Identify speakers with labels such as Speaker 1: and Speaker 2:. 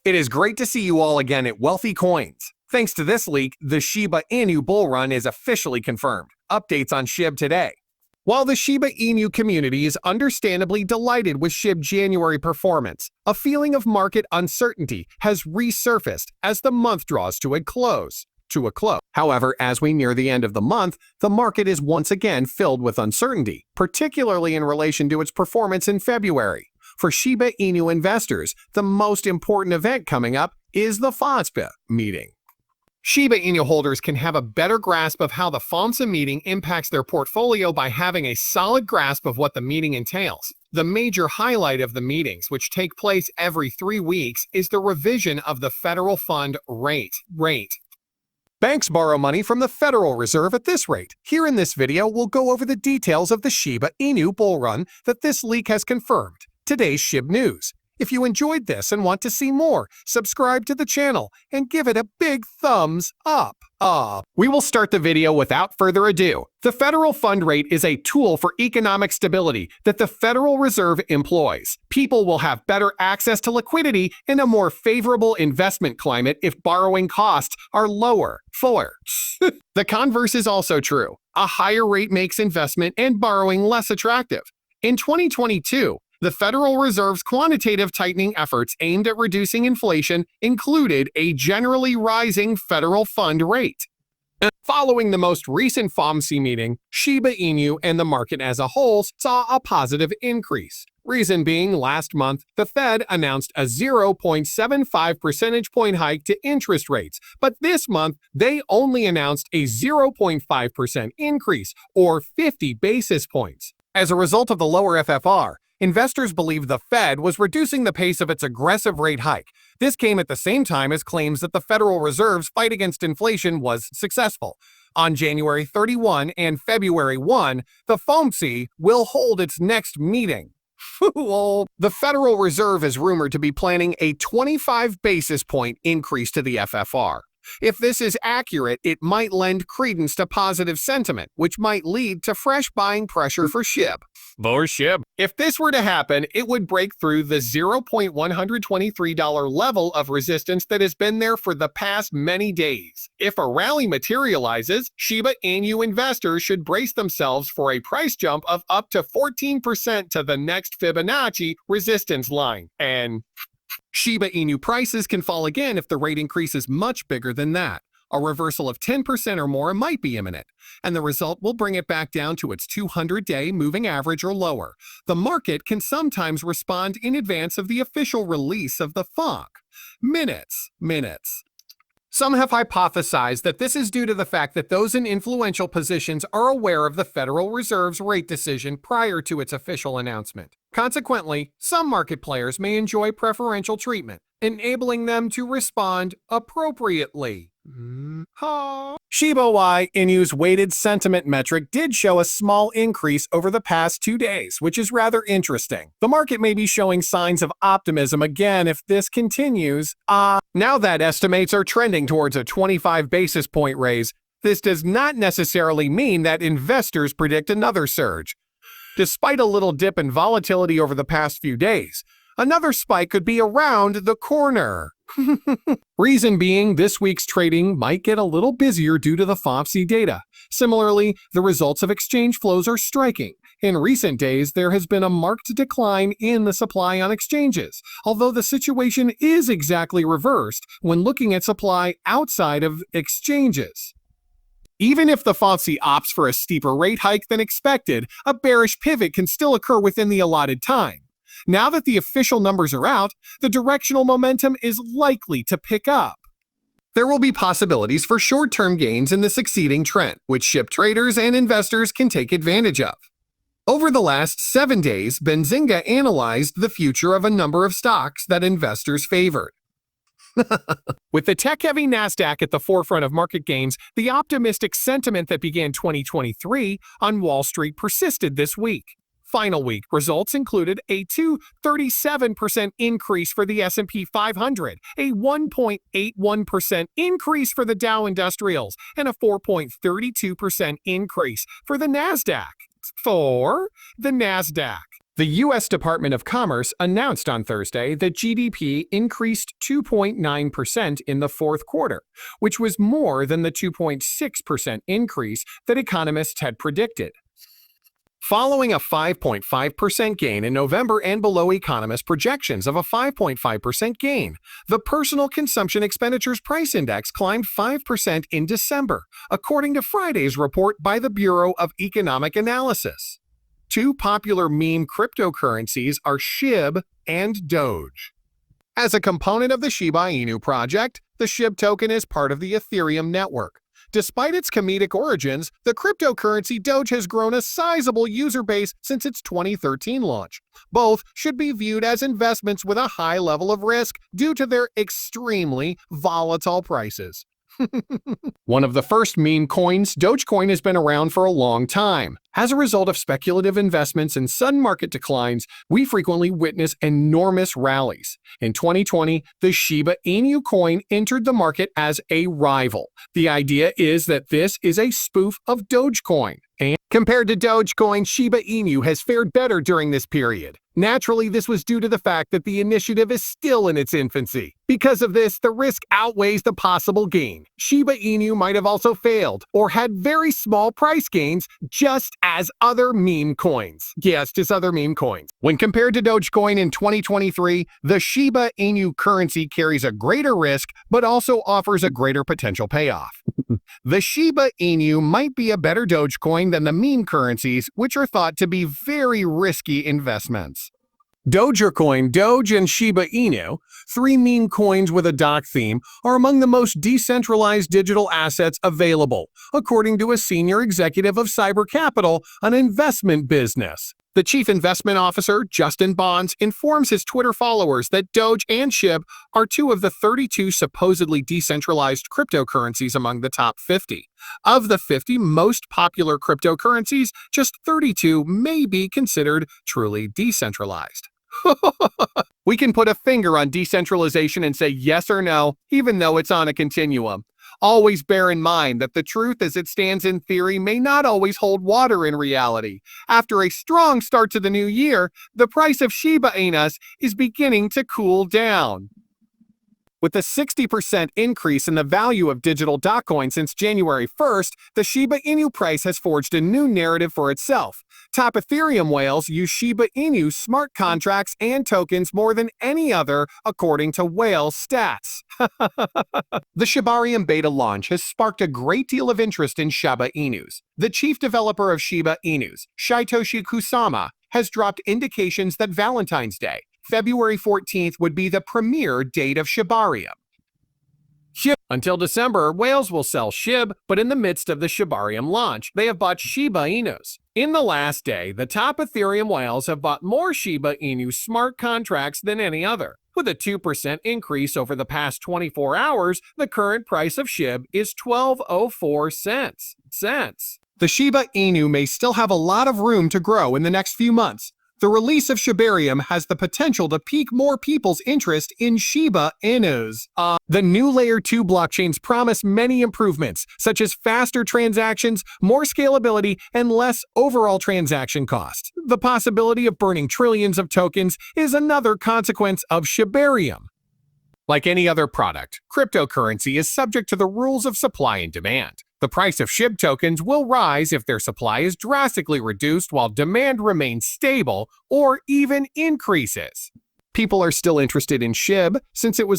Speaker 1: It is great to see you all again at Wealthy Coins. Thanks to this leak, the Shiba Inu bull run is officially confirmed. Updates on SHIB today. While the Shiba Inu community is understandably delighted with SHIB January performance, a feeling of market uncertainty has resurfaced as the month draws to a close. However, as we near the end of the month, the market is once again filled with uncertainty, particularly in relation to its performance in February. For Shiba Inu investors, the most important event coming up is the FOMC meeting. Shiba Inu holders can have a better grasp of how the FOMC meeting impacts their portfolio by having a solid grasp of what the meeting entails. The major highlight of the meetings, which take place every 3 weeks, is the revision of the federal fund rate. Banks borrow money from the Federal Reserve at this rate. Here in this video, we'll go over the details of the Shiba Inu bull run that this leak has confirmed. Today's SHIB news. If you enjoyed this and want to see more, subscribe to the channel and give it a big thumbs up. We will start the video without further ado. The federal fund rate is a tool for economic stability that the Federal Reserve employs. People will have better access to liquidity and a more favorable investment climate if borrowing costs are lower. The converse is also true. A higher rate makes investment and borrowing less attractive. In 2022, the Federal Reserve's quantitative tightening efforts aimed at reducing inflation included a generally rising federal fund rate. Following the most recent FOMC meeting, Shiba Inu and the market as a whole saw a positive increase. Reason being, last month, the Fed announced a 0.75 percentage point hike to interest rates, but this month, they only announced a 0.5% increase, or 50 basis points. As a result of the lower FFR, investors believe the Fed was reducing the pace of its aggressive rate hike. This came at the same time as claims that the Federal Reserve's fight against inflation was successful. On January 31 and February 1, the FOMC will hold its next meeting. The Federal Reserve is rumored to be planning a 25 basis point increase to the FFR. If this is accurate, it might lend credence to positive sentiment, which might lead to fresh buying pressure for SHIB. If this were to happen, it would break through the $0.123 level of resistance that has been there for the past many days. If a rally materializes, Shiba Inu investors should brace themselves for a price jump of up to 14% to the next Fibonacci resistance line. And Shiba Inu prices can fall again if the rate increase is much bigger than that. A reversal of 10% or more might be imminent, and the result will bring it back down to its 200-day moving average or lower. The market can sometimes respond in advance of the official release of the FOMC. Minutes. Some have hypothesized that this is due to the fact that those in influential positions are aware of the Federal Reserve's rate decision prior to its official announcement. Consequently, some market players may enjoy preferential treatment, enabling them to respond appropriately. Shiba Inu's weighted sentiment metric did show a small increase over the past 2 days, which is rather interesting. The market may be showing signs of optimism again if this continues. Now that estimates are trending towards a 25 basis point raise, this does not necessarily mean that investors predict another surge. Despite a little dip in volatility over the past few days, another spike could be around the corner. Reason being, this week's trading might get a little busier due to the FOMC data. Similarly, the results of exchange flows are striking. In recent days, there has been a marked decline in the supply on exchanges, although the situation is exactly reversed when looking at supply outside of exchanges. Even if the FOMC opts for a steeper rate hike than expected, a bearish pivot can still occur within the allotted time. Now that the official numbers are out, the directional momentum is likely to pick up. There will be possibilities for short-term gains in the succeeding trend, which SHIB traders and investors can take advantage of. Over the last 7 days, Benzinga analyzed the future of a number of stocks that investors favored. With the tech-heavy NASDAQ at the forefront of market gains, the optimistic sentiment that began 2023 on Wall Street persisted this week. Final week results included a 2.37% increase for the S&P 500, a 1.81% increase for the Dow Industrials, and a 4.32% increase for the NASDAQ. The U.S. Department of Commerce announced on Thursday that GDP increased 2.9% in the fourth quarter, which was more than the 2.6% increase that economists had predicted. Following a 5.5% gain in November and below economists' projections of a 5.5% gain, the Personal Consumption Expenditures Price Index climbed 5% in December, according to Friday's report by the Bureau of Economic Analysis. Two popular meme cryptocurrencies are SHIB and Doge. As a component of the Shiba Inu project, the SHIB token is part of the Ethereum network. Despite its comedic origins, the cryptocurrency Doge has grown a sizable user base since its 2013 launch. Both should be viewed as investments with a high level of risk due to their extremely volatile prices. One of the first meme coins, Dogecoin has been around for a long time. As a result of speculative investments and sudden market declines, we frequently witness enormous rallies. In 2020, the Shiba Inu coin entered the market as a rival. The idea is that this is a spoof of Dogecoin. And compared to Dogecoin, Shiba Inu has fared better during this period. Naturally, this was due to the fact that the initiative is still in its infancy. Because of this, the risk outweighs the possible gain. Shiba Inu might have also failed, or had very small price gains, just as other meme coins. Yes, just other meme coins. When compared to Dogecoin in 2023, the Shiba Inu currency carries a greater risk, but also offers a greater potential payoff. The Shiba Inu might be a better Dogecoin than the meme currencies, which are thought to be very risky investments. Dogecoin, Doge, and Shiba Inu, three meme coins with a doc theme, are among the most decentralized digital assets available, according to a senior executive of Cyber Capital, an investment business. The chief investment officer, Justin Bonds, informs his Twitter followers that Doge and SHIB are two of the 32 supposedly decentralized cryptocurrencies among the top 50. Of the 50 most popular cryptocurrencies, just 32 may be considered truly decentralized. We can put a finger on decentralization and say yes or no, even though it's on a continuum. Always bear in mind that the truth as it stands in theory may not always hold water in reality. After a strong start to the new year, the price of Shiba Inu is beginning to cool down. With a 60% increase in the value of digital Dogecoin since January 1st, the Shiba Inu price has forged a new narrative for itself. Top Ethereum whales use Shiba Inu smart contracts and tokens more than any other, according to whale stats. The Shibarium beta launch has sparked a great deal of interest in Shiba Inus. The chief developer of Shiba Inus, Shytoshi Kusama, has dropped indications that Valentine's Day, February 14th, would be the premiere date of Shibarium. Until December, whales will sell SHIB, but in the midst of the Shibarium launch, they have bought Shiba Inus. In the last day, the top Ethereum whales have bought more Shiba Inu smart contracts than any other. With a 2% increase over the past 24 hours, the current price of SHIB is 12.04 cents. The Shiba Inu may still have a lot of room to grow in the next few months. The release of Shibarium has the potential to pique more people's interest in Shiba Inus. The new Layer 2 blockchains promise many improvements, such as faster transactions, more scalability, and less overall transaction cost. The possibility of burning trillions of tokens is another consequence of Shibarium. Like any other product, cryptocurrency is subject to the rules of supply and demand. The price of SHIB tokens will rise if their supply is drastically reduced while demand remains stable or even increases. People are still interested in SHIB since it was